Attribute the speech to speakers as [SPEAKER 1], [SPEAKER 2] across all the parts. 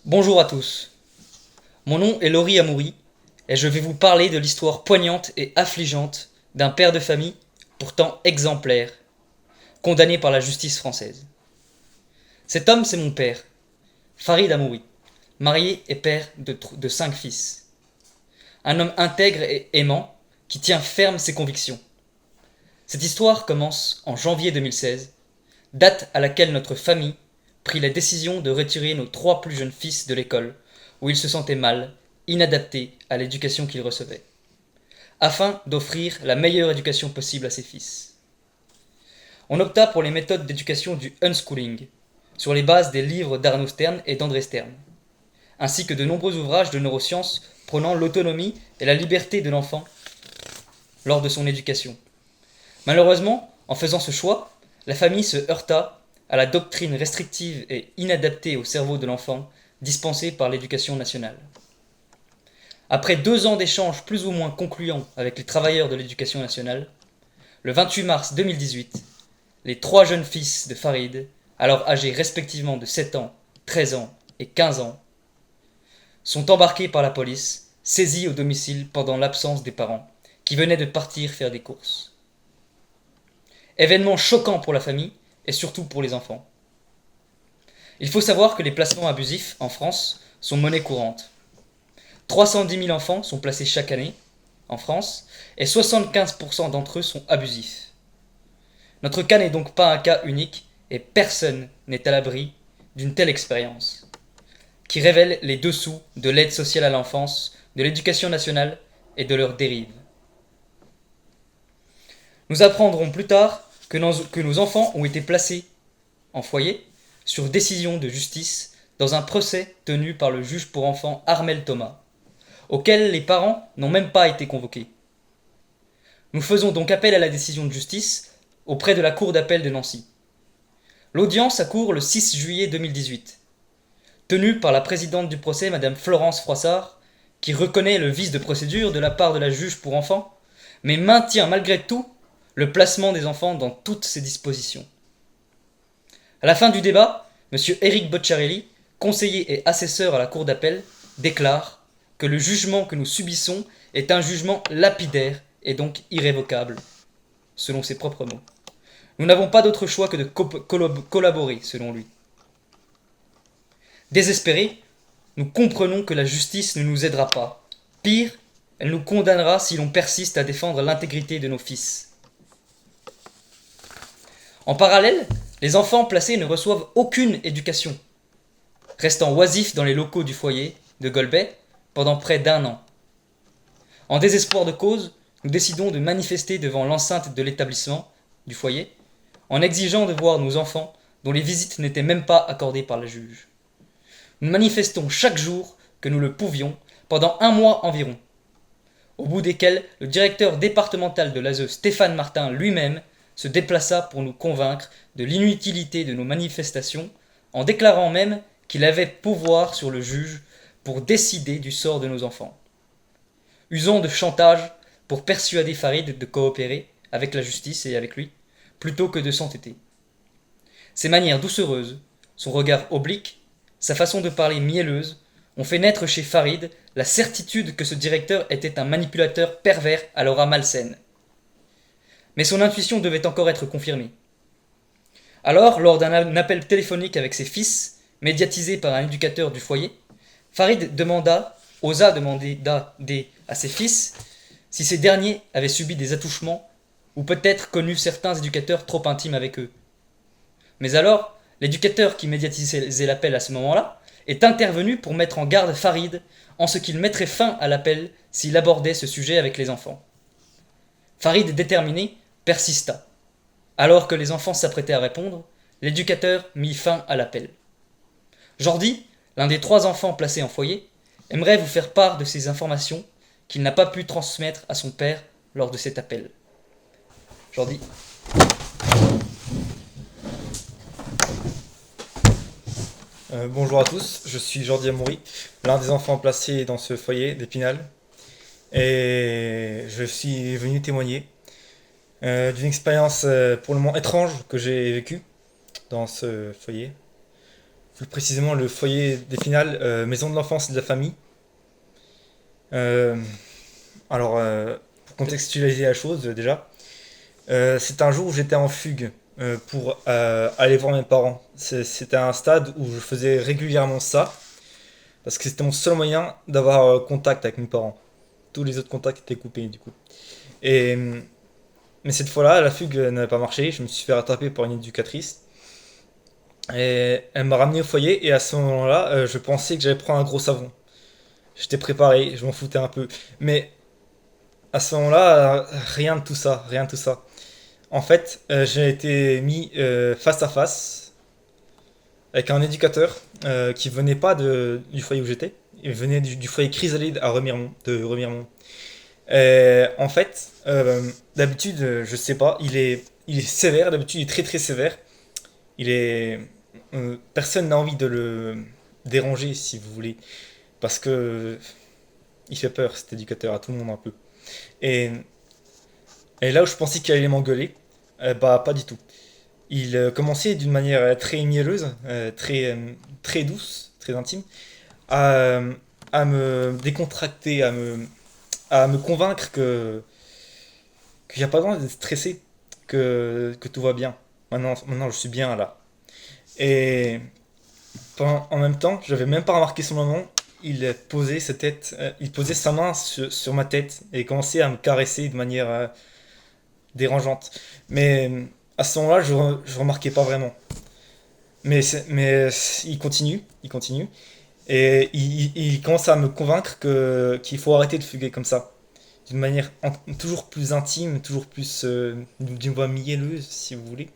[SPEAKER 1] Bonjour à tous, mon nom est Laurie Amoury et je vais vous parler de l'histoire poignante et affligeante d'un père de famille pourtant exemplaire, condamné par la justice française. Cet homme, c'est mon père, Farid Amoury, marié et père de 5 fils. Un homme intègre et aimant qui tient ferme ses convictions. Cette histoire commence en janvier 2016, date à laquelle notre famille prit la décision de retirer nos 3 plus jeunes fils de l'école, où ils se sentaient mal, inadaptés à l'éducation qu'ils recevaient, afin d'offrir la meilleure éducation possible à ses fils. On opta pour les méthodes d'éducation du unschooling, sur les bases des livres d'Arnaud Stern et d'André Stern, ainsi que de nombreux ouvrages de neurosciences prônant l'autonomie et la liberté de l'enfant lors de son éducation. Malheureusement, en faisant ce choix, la famille se heurta à la doctrine restrictive et inadaptée au cerveau de l'enfant dispensée par l'éducation nationale. Après 2 ans d'échanges plus ou moins concluants avec les travailleurs de l'éducation nationale, le 28 mars 2018, les 3 jeunes fils de Farid, alors âgés respectivement de 7 ans, 13 ans et 15 ans, sont embarqués par la police, saisis au domicile pendant l'absence des parents, qui venaient de partir faire des courses. Événement choquant pour la famille et surtout pour les enfants. Il faut savoir que les placements abusifs en France sont monnaie courante. 310 000 enfants sont placés chaque année en France et 75% d'entre eux sont abusifs. Notre cas n'est donc pas un cas unique et personne n'est à l'abri d'une telle expérience, qui révèle les dessous de l'aide sociale à l'enfance, de l'éducation nationale et de leurs dérives. Nous apprendrons plus tard que nos enfants ont été placés en foyer sur décision de justice dans un procès tenu par le juge pour enfants Armel Thomas, auquel les parents n'ont même pas été convoqués. Nous faisons donc appel à la décision de justice auprès de la Cour d'appel de Nancy. L'audience accourt le 6 juillet 2018, tenue par la présidente du procès, Madame Florence Froissart, qui reconnaît le vice de procédure de la part de la juge pour enfants, mais maintient malgré tout le placement des enfants dans toutes ses dispositions. À la fin du débat, M. Éric Bocciarelli, conseiller et assesseur à la Cour d'appel, déclare que le jugement que nous subissons est un jugement lapidaire et donc irrévocable, selon ses propres mots. Nous n'avons pas d'autre choix que de collaborer, selon lui. Désespérés, nous comprenons que la justice ne nous aidera pas. Pire, elle nous condamnera si l'on persiste à défendre l'intégrité de nos fils. En parallèle, les enfants placés ne reçoivent aucune éducation, restant oisifs dans les locaux du foyer de Golbet pendant près d'1 an. En désespoir de cause, nous décidons de manifester devant l'enceinte de l'établissement du foyer, en exigeant de voir nos enfants dont les visites n'étaient même pas accordées par la juge. Nous manifestons chaque jour que nous le pouvions pendant 1 mois environ, au bout desquels le directeur départemental de l'ASE Stéphane Martin lui-même se déplaça pour nous convaincre de l'inutilité de nos manifestations, en déclarant même qu'il avait pouvoir sur le juge pour décider du sort de nos enfants. Usons de chantage pour persuader Farid de coopérer avec la justice et avec lui, plutôt que de s'entêter. Ses manières doucereuses, son regard oblique, sa façon de parler mielleuse, ont fait naître chez Farid la certitude que ce directeur était un manipulateur pervers à l'aura malsaine. Mais son intuition devait encore être confirmée. Alors, lors d'un appel téléphonique avec ses fils, médiatisé par un éducateur du foyer, Farid osa demander à ses fils si ces derniers avaient subi des attouchements ou peut-être connu certains éducateurs trop intimes avec eux. Mais alors, l'éducateur qui médiatisait l'appel à ce moment-là est intervenu pour mettre en garde Farid en ce qu'il mettrait fin à l'appel s'il abordait ce sujet avec les enfants. Farid, déterminé, persista. Alors que les enfants s'apprêtaient à répondre, l'éducateur mit fin à l'appel. Jordi, l'un des 3 enfants placés en foyer, aimerait vous faire part de ces informations qu'il n'a pas pu transmettre à son père lors de cet appel. Jordi.
[SPEAKER 2] Bonjour à tous, je suis Jordi Amoury, l'un des enfants placés dans ce foyer d'Épinal. Et je suis venu témoigner d'une expérience pour le moment étrange que j'ai vécue dans ce foyer. plus précisément le foyer d'Épinal, maison de l'enfance et de la famille. Euh, pour contextualiser la chose déjà, c'est un jour où j'étais en fugue pour aller voir mes parents. C'était un stade où je faisais régulièrement ça, parce que c'était mon seul moyen d'avoir contact avec mes parents. Tous les autres contacts étaient coupés du coup. Et, mais cette fois-là, la fugue n'avait pas marché, je me suis fait rattraper par une éducatrice. Et elle m'a ramené au foyer et à ce moment-là, je pensais que j'allais prendre un gros savon. J'étais préparé, je m'en foutais un peu. Mais à ce moment-là, rien de tout ça, rien de tout ça. En fait, j'ai été mis face à face avec un éducateur qui venait pas du foyer où j'étais. Il venait du foyer Chrysalide à Remiremont, de Remiremont. En fait, d'habitude, je sais pas, il est sévère, d'habitude il est très très sévère. Il est, personne n'a envie de le déranger si vous voulez, parce que il fait peur cet éducateur à tout le monde un peu. Et, et là où je pensais qu'il allait m'engueuler, bah pas du tout. Il commençait d'une manière très mielleuse, très douce, très intime, à, à me décontracter, à me convaincre que qu'il n'y a pas besoin d'être stressé, que tout va bien. Maintenant, je suis bien là. Et en même temps, j'avais même pas remarqué son moment. Il posait sa tête, il posait sa main sur ma tête et commençait à me caresser de manière dérangeante. Mais à ce moment-là, je remarquais pas vraiment. Il continue, il continue. Et il commence à me convaincre qu'il faut arrêter de fuguer comme ça. D'une manière toujours plus intime, toujours plus d'une voix mielleuse, si vous voulez.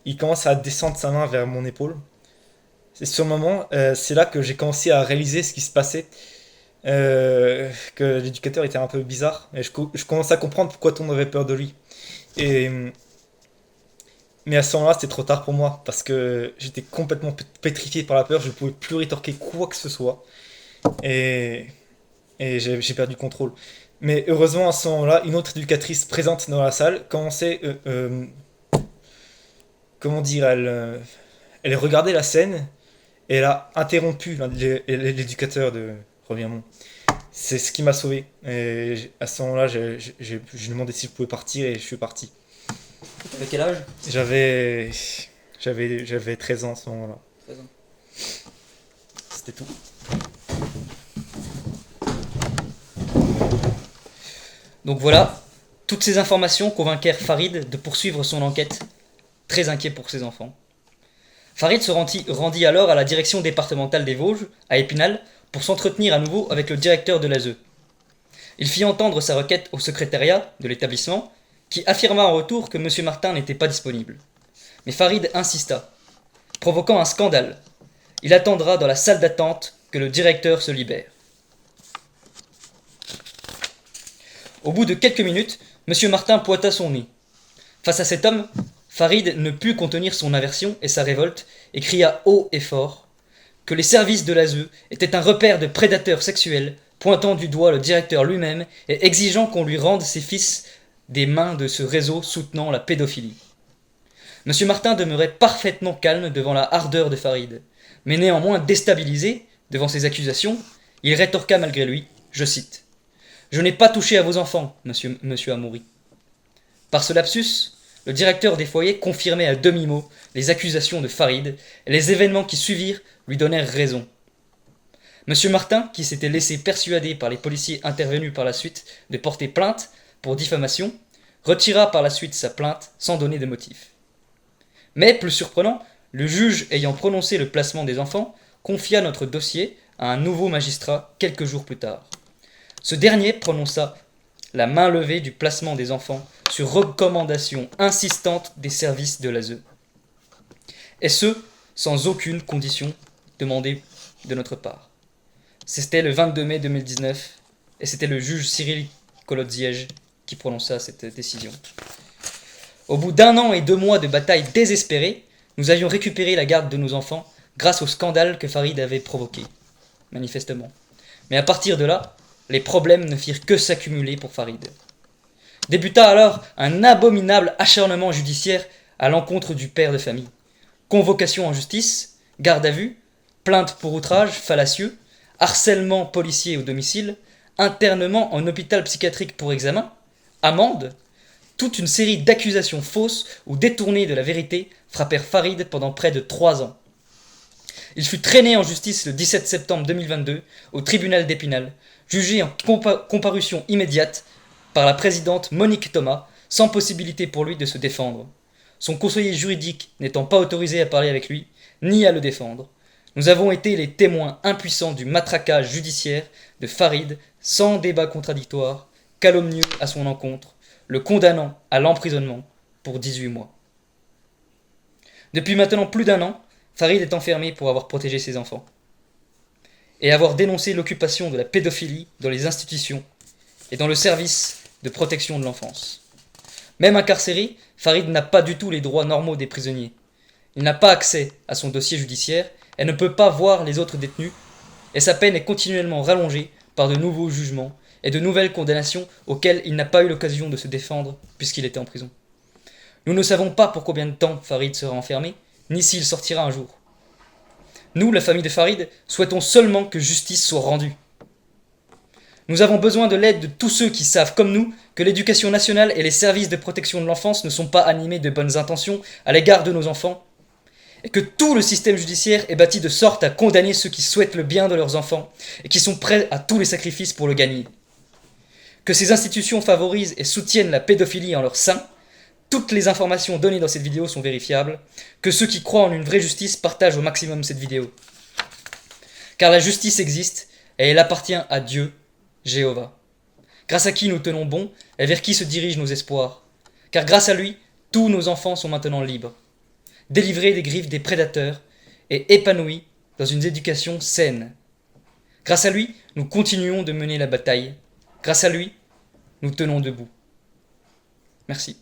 [SPEAKER 2] Il commence à descendre sa main vers mon épaule. C'est ce moment, c'est là que j'ai commencé à réaliser ce qui se passait. Que l'éducateur était un peu bizarre. Et je commence à comprendre pourquoi tout le monde avait peur de lui. Et, mais à ce moment-là, c'était trop tard pour moi. Parce que j'étais complètement pétrifié par la peur. Je ne pouvais plus rétorquer quoi que ce soit. Et, et j'ai perdu le contrôle. Mais heureusement, à ce moment-là, une autre éducatrice présente dans la salle commençait, comment dire, elle regardait la scène et elle a interrompu l'éducateur de Reviremont. C'est ce qui m'a sauvé. Et à ce moment-là, je demandé si je pouvais partir et je suis parti.
[SPEAKER 1] T'avais quel âge?
[SPEAKER 2] J'avais, j'avais 13 ans à ce moment-là.
[SPEAKER 1] 13 ans.
[SPEAKER 2] C'était tout.
[SPEAKER 1] Donc voilà, toutes ces informations convainquèrent Farid de poursuivre son enquête, très inquiet pour ses enfants. Farid se rendit alors à la direction départementale des Vosges, à Épinal, pour s'entretenir à nouveau avec le directeur de l'ASE. Il fit entendre sa requête au secrétariat de l'établissement, qui affirma en retour que M. Martin n'était pas disponible. Mais Farid insista, provoquant un scandale. Il attendra dans la salle d'attente que le directeur se libère. Au bout de quelques minutes, M. Martin pointa son nez. Face à cet homme, Farid ne put contenir son aversion et sa révolte et cria haut et fort que les services de l'ASE étaient un repère de prédateurs sexuels, pointant du doigt le directeur lui-même et exigeant qu'on lui rende ses fils des mains de ce réseau soutenant la pédophilie. M. Martin demeurait parfaitement calme devant la ardeur de Farid, mais néanmoins déstabilisé devant ces accusations, il rétorqua malgré lui, je cite, « Je n'ai pas touché à vos enfants, monsieur Amoury. » Par ce lapsus, le directeur des foyers confirmait à demi-mot les accusations de Farid, et les événements qui suivirent lui donnèrent raison. M. Martin, qui s'était laissé persuader par les policiers intervenus par la suite de porter plainte pour diffamation, retira par la suite sa plainte sans donner de motif. Mais, plus surprenant, le juge ayant prononcé le placement des enfants confia notre dossier à un nouveau magistrat quelques jours plus tard. Ce dernier prononça la main levée du placement des enfants sur recommandation insistante des services de l'ASE. Et ce, sans aucune condition demandée de notre part. C'était le 22 mai 2019 et c'était le juge Cyril Kolodziej qui prononça cette décision. Au bout d'1 an et 2 mois de bataille désespérée, nous avions récupéré la garde de nos enfants grâce au scandale que Farid avait provoqué, manifestement. Mais à partir de là, les problèmes ne firent que s'accumuler pour Farid. Débuta alors un abominable acharnement judiciaire à l'encontre du père de famille. Convocation en justice, garde à vue, plainte pour outrage fallacieux, harcèlement policier au domicile, internement en hôpital psychiatrique pour examen, amende, toute une série d'accusations fausses ou détournées de la vérité frappèrent Farid pendant près de 3 ans. Il fut traîné en justice le 17 septembre 2022 au tribunal d'Épinal, jugé en comparution immédiate par la présidente Monique Thomas, sans possibilité pour lui de se défendre. Son conseiller juridique n'étant pas autorisé à parler avec lui, ni à le défendre. Nous avons été les témoins impuissants du matraquage judiciaire de Farid, sans débat contradictoire, calomnieux à son encontre, le condamnant à l'emprisonnement pour 18 mois. Depuis maintenant plus d'1 an, Farid est enfermé pour avoir protégé ses enfants et avoir dénoncé l'occupation de la pédophilie dans les institutions et dans le service de protection de l'enfance. Même incarcéré, Farid n'a pas du tout les droits normaux des prisonniers. Il n'a pas accès à son dossier judiciaire et ne peut pas voir les autres détenus, et sa peine est continuellement rallongée par de nouveaux jugements et de nouvelles condamnations auxquelles il n'a pas eu l'occasion de se défendre puisqu'il était en prison. Nous ne savons pas pour combien de temps Farid sera enfermé, ni s'il sortira un jour. Nous, la famille de Farid, souhaitons seulement que justice soit rendue. Nous avons besoin de l'aide de tous ceux qui savent, comme nous, que l'éducation nationale et les services de protection de l'enfance ne sont pas animés de bonnes intentions à l'égard de nos enfants, et que tout le système judiciaire est bâti de sorte à condamner ceux qui souhaitent le bien de leurs enfants et qui sont prêts à tous les sacrifices pour le gagner. Que ces institutions favorisent et soutiennent la pédophilie en leur sein. Toutes les informations données dans cette vidéo sont vérifiables. Que ceux qui croient en une vraie justice partagent au maximum cette vidéo. Car la justice existe et elle appartient à Dieu, Jéhovah. Grâce à qui nous tenons bon et vers qui se dirigent nos espoirs. Car grâce à lui, tous nos enfants sont maintenant libres, délivrés des griffes des prédateurs et épanouis dans une éducation saine. Grâce à lui, nous continuons de mener la bataille. Grâce à lui, nous tenons debout. Merci.